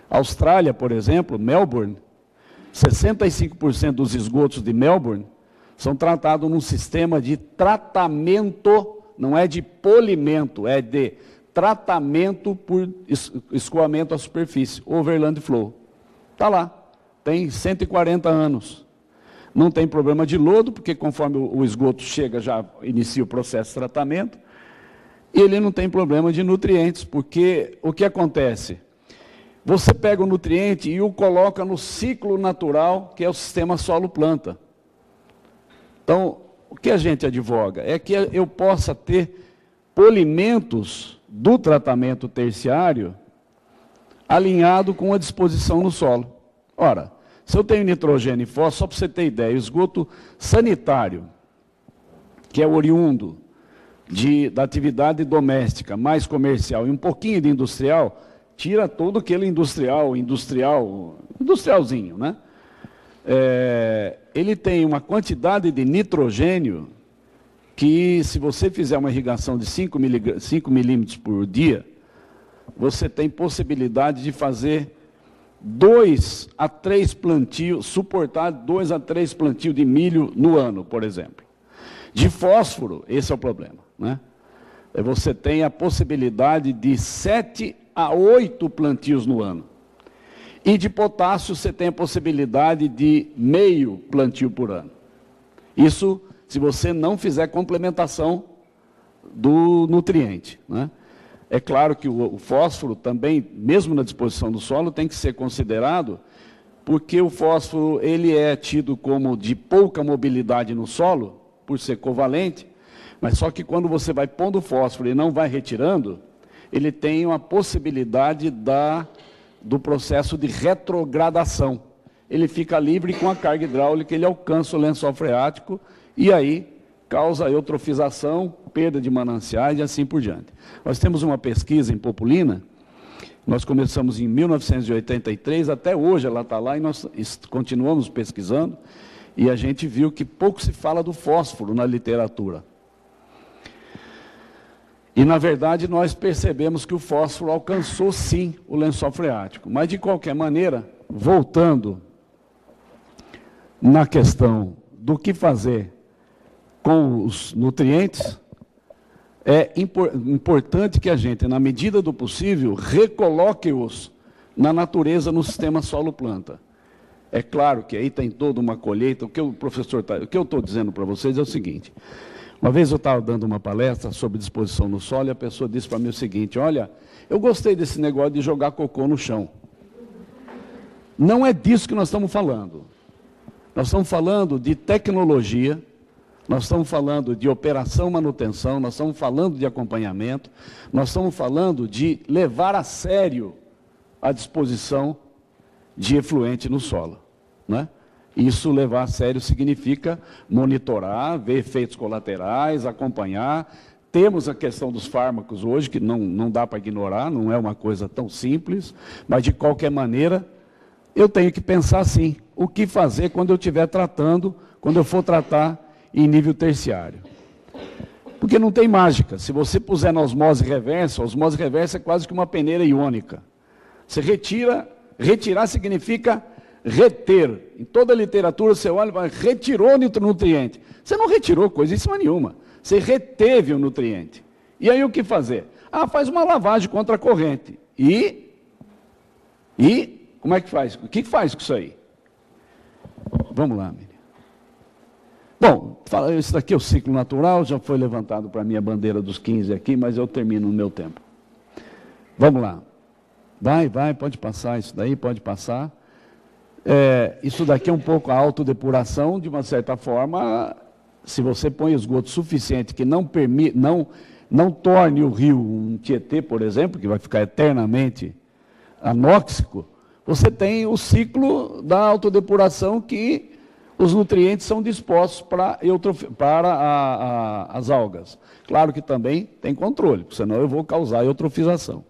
Austrália, por exemplo, Melbourne, 65% dos esgotos de Melbourne são tratados num sistema de tratamento, não é de polimento, é de tratamento por escoamento à superfície, overland flow. Está lá, tem 140 anos. Não tem problema de lodo, porque conforme o esgoto chega, já inicia o processo de tratamento. E ele não tem problema de nutrientes, porque o que acontece? Você pega o nutriente e o coloca no ciclo natural, que é o sistema solo-planta. Então, o que a gente advoga é que eu possa ter polimentos do tratamento terciário alinhado com a disposição no solo. Ora, se eu tenho nitrogênio e fósforo, só para você ter ideia, o esgoto sanitário, que é oriundo da atividade doméstica, mais comercial e um pouquinho de industrial, tira todo aquele industrialzinho, né? Ele tem uma quantidade de nitrogênio que, se você fizer uma irrigação de 5 milímetros por dia, você tem possibilidade de fazer 2 a 3 plantios, suportar 2 a 3 plantios de milho no ano, por exemplo. De fósforo, esse é o problema, né? Você tem a possibilidade de 7 a 8 plantios no ano. E de potássio, você tem a possibilidade de meio plantio por ano. Isso, se você não fizer complementação do nutriente, né? É claro que o fósforo também, mesmo na disposição do solo, tem que ser considerado, porque o fósforo ele é tido como de pouca mobilidade no solo, por ser covalente, mas só que quando você vai pondo fósforo e não vai retirando, ele tem uma possibilidade do processo de retrogradação. Ele fica livre com a carga hidráulica, ele alcança o lençol freático e aí causa eutrofização, perda de mananciais e assim por diante. Nós temos uma pesquisa em Populina, nós começamos em 1983, até hoje ela está lá e nós continuamos pesquisando, e a gente viu que pouco se fala do fósforo na literatura. E, na verdade, nós percebemos que o fósforo alcançou, sim, o lençol freático. Mas, de qualquer maneira, voltando na questão do que fazer com os nutrientes, é importante que a gente, na medida do possível, recoloque-os na natureza, no sistema solo-planta. É claro que aí tem toda uma colheita. O que eu estou dizendo para vocês é o seguinte: uma vez eu estava dando uma palestra sobre disposição no solo e a pessoa disse para mim o seguinte: olha, eu gostei desse negócio de jogar cocô no chão. Não é disso que nós estamos falando. Nós estamos falando de tecnologia, nós estamos falando de operação, manutenção, nós estamos falando de acompanhamento, nós estamos falando de levar a sério a disposição de efluente no solo, né? Isso, levar a sério, significa monitorar, ver efeitos colaterais, acompanhar. Temos a questão dos fármacos hoje, que não dá para ignorar, não é uma coisa tão simples, mas, de qualquer maneira, eu tenho que pensar assim, o que fazer quando eu estiver tratando, quando eu for tratar em nível terciário. Porque não tem mágica. Se você puser na osmose reversa, a osmose reversa é quase que uma peneira iônica. Você retirar significa reter. Em toda a literatura você olha e fala, retirou o nutriente. Você não retirou coisíssima nenhuma. Você reteve o nutriente. E aí o que fazer? Faz uma lavagem contra a corrente. E como é que faz? O que faz com isso aí? Vamos lá, Miriam. Bom, isso daqui é o ciclo natural, já foi levantado para mim a bandeira dos 15 aqui, mas eu termino no meu tempo. Vamos lá. Vai, pode passar isso daí, pode passar. Isso daqui é um pouco a autodepuração, de uma certa forma. Se você põe esgoto suficiente que não torne o rio um Tietê, por exemplo, que vai ficar eternamente anóxico, você tem o ciclo da autodepuração, que os nutrientes são dispostos para as algas. Claro que também tem controle, porque senão eu vou causar eutrofização.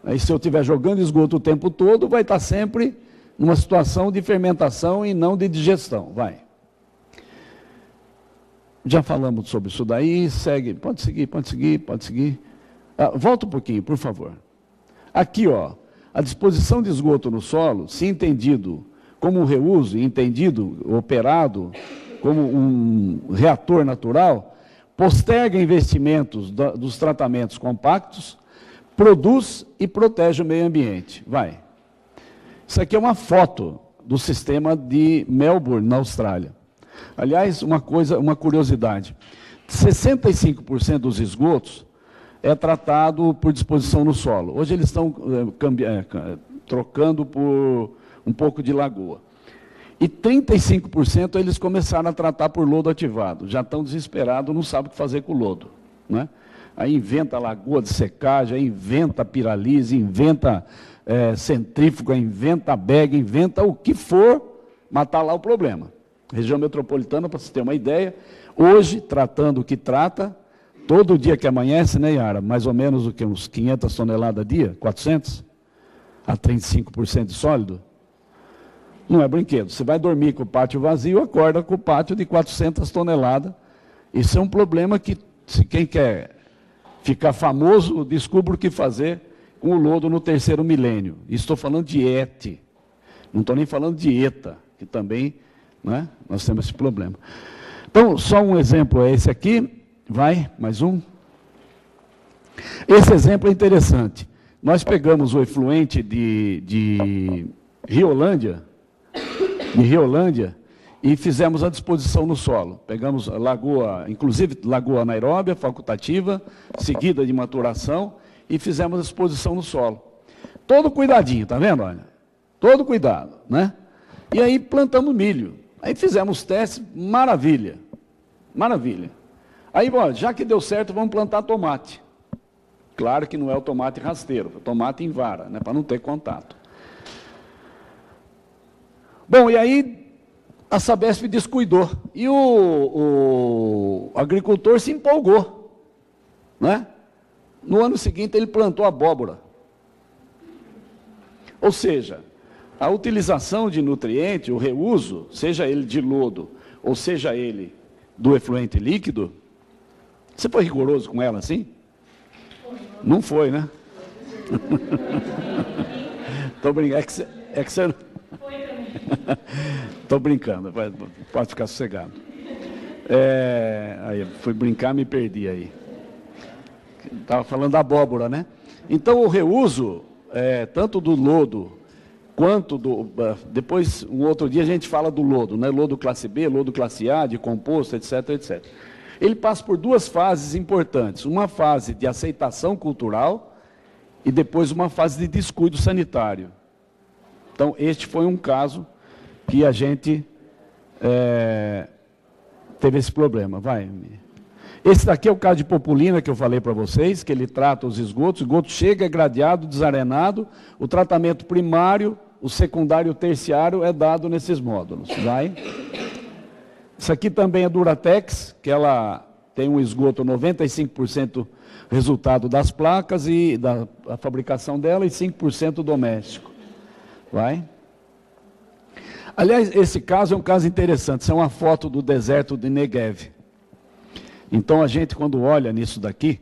Aí, se eu estiver jogando esgoto o tempo todo, vai estar sempre numa situação de fermentação e não de digestão. Vai. Já falamos sobre isso daí, segue. Pode seguir. Volta um pouquinho, por favor. Aqui, ó, A disposição de esgoto no solo, se entendido como um reuso, entendido, operado como um reator natural, posterga investimentos dos tratamentos compactos, produz e protege o meio ambiente. Vai. Isso aqui é uma foto do sistema de Melbourne, na Austrália. Aliás, uma curiosidade, 65% dos esgotos é tratado por disposição no solo. Hoje eles estão trocando por um pouco de lagoa. E 35% eles começaram a tratar por lodo ativado. Já estão desesperados, não sabem o que fazer com o lodo, né? Aí inventa lagoa de secagem, aí inventa piralise, inventa centrífuga, inventa bag, inventa o que for, matar lá o problema. Região metropolitana, para você ter uma ideia, hoje, tratando o que trata, todo dia que amanhece, né, Yara? Mais ou menos o que? Uns 500 toneladas a dia? 400? A 35% de sólido? Não é brinquedo. Você vai dormir com o pátio vazio, acorda com o pátio de 400 toneladas. Isso é um problema que, se quem quer ficar famoso, descubra o que fazer com o lodo no terceiro milênio. Estou falando de ET. Não estou nem falando de ETA, que também, né, nós temos esse problema. Então, só um exemplo é esse aqui. Vai, mais um. Esse exemplo é interessante. Nós pegamos o efluente de Riolândia, e fizemos a disposição no solo. Pegamos a lagoa, inclusive lagoa anaeróbia, facultativa, seguida de maturação, e fizemos a disposição no solo. Todo cuidadinho, tá vendo? Olha, todo cuidado, né? E aí plantamos milho. Aí fizemos testes, maravilha, maravilha. Aí, bom, já que deu certo, vamos plantar tomate. Claro que não é o tomate rasteiro, é o tomate em vara, né, para não ter contato. Bom, e aí a Sabesp descuidou. E o agricultor se empolgou, né? No ano seguinte, ele plantou abóbora. Ou seja, a utilização de nutriente, o reuso, seja ele de lodo, ou seja ele do efluente líquido, você foi rigoroso com ela assim? Não foi, né? Estou brincando. É que você... Estou brincando, pode ficar sossegado. Aí, fui brincar, me perdi aí. Estava falando da abóbora, né? Então, o reuso, tanto do lodo, quanto do... Depois, um outro dia, a gente fala do lodo, né? Lodo classe B, lodo classe A, de composto, etc, etc. Ele passa por duas fases importantes. Uma fase de aceitação cultural e depois uma fase de descuido sanitário. Então, este foi um caso que a gente teve esse problema. Vai. Esse daqui é o caso de Populina, que eu falei para vocês, que ele trata os esgotos. O esgoto chega, é gradeado, desarenado. O tratamento primário, o secundário e o terciário é dado nesses módulos. Vai. Isso aqui também é Duratex, que ela tem um esgoto 95% resultado das placas e da fabricação dela e 5% doméstico. Vai. Aliás, esse caso é um caso interessante. Isso é uma foto do deserto de Negev. Então, a gente, quando olha nisso daqui,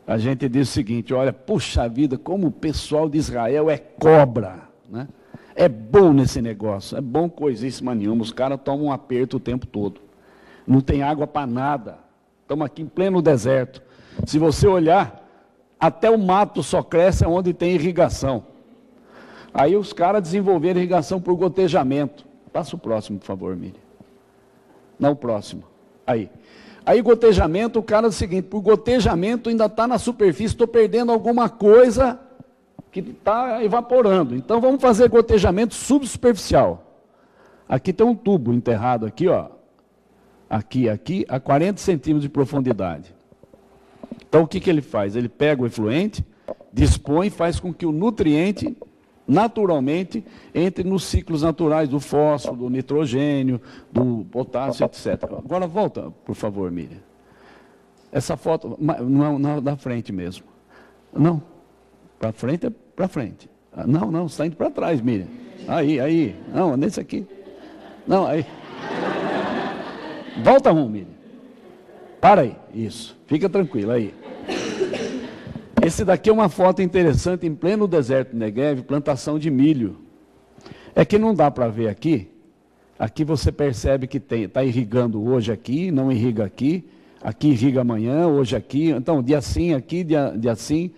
a gente diz o seguinte, olha, puxa vida, como o pessoal de Israel é cobra, né? É bom nesse negócio, é bom coisíssima nenhuma, os caras tomam um aperto o tempo todo. Não tem água para nada. Estamos aqui em pleno deserto. Se você olhar, até o mato só cresce onde tem irrigação. Aí os caras desenvolveram irrigação por gotejamento. Passa o próximo, por favor, Miriam. Não, o próximo. Aí gotejamento, o cara é o seguinte, por gotejamento ainda está na superfície, estou perdendo alguma coisa que está evaporando. Então vamos fazer gotejamento subsuperficial. Aqui tem um tubo enterrado aqui, ó. Aqui, a 40 centímetros de profundidade. Então o que ele faz? Ele pega o efluente, dispõe e faz com que o nutriente naturalmente entre nos ciclos naturais do fósforo, do nitrogênio, do potássio, etc. Agora volta, por favor, Miriam. Essa foto, não, da frente mesmo. Não, para frente é para frente. Não, está indo para trás, Miriam. Aí, não, nesse aqui. Não, aí. Volta um, Miriam. Para aí, isso, fica tranquilo, aí. Esse daqui é uma foto interessante em pleno deserto do Negev, plantação de milho. É que não dá para ver aqui. Aqui você percebe que está irrigando hoje aqui, não irriga aqui. Aqui irriga amanhã, hoje aqui. Então, dia sim aqui, dia sim.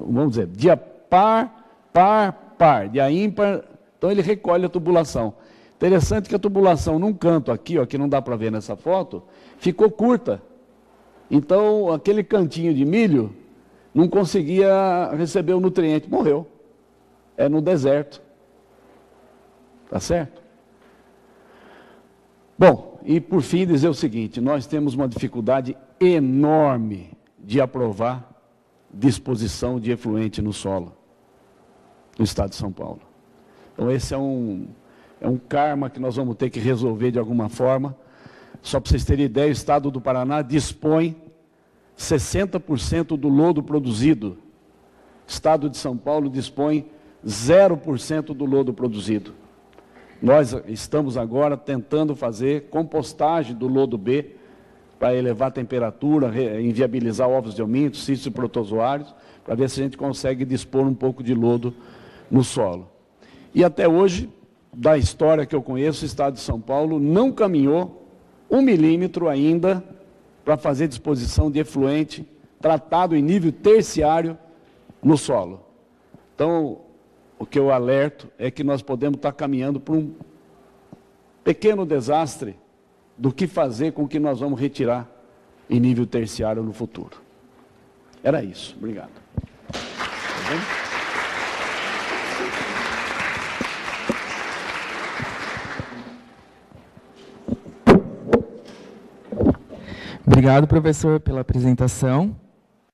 Vamos dizer, dia par, dia ímpar. Então, ele recolhe a tubulação. Interessante que a tubulação num canto aqui, ó, que não dá para ver nessa foto, ficou curta. Então, aquele cantinho de milho não conseguia receber o nutriente, morreu. É no deserto. Tá certo? Bom, e por fim dizer o seguinte, nós temos uma dificuldade enorme de aprovar disposição de efluente no solo, no estado de São Paulo. Então esse é um karma que nós vamos ter que resolver de alguma forma. Só para vocês terem ideia, o estado do Paraná dispõe 60% do lodo produzido. O estado de São Paulo dispõe 0% do lodo produzido. Nós estamos agora tentando fazer compostagem do lodo B para elevar a temperatura, inviabilizar ovos de hominto, cícios e protozoários, para ver se a gente consegue dispor um pouco de lodo no solo. E até hoje, da história que eu conheço, o estado de São Paulo não caminhou 1 milímetro ainda para fazer disposição de efluente tratado em nível terciário no solo. Então, o que eu alerto é que nós podemos estar caminhando para um pequeno desastre do que fazer com o que nós vamos retirar em nível terciário no futuro. Era isso. Obrigado. Tá bem? Obrigado, professor, pela apresentação.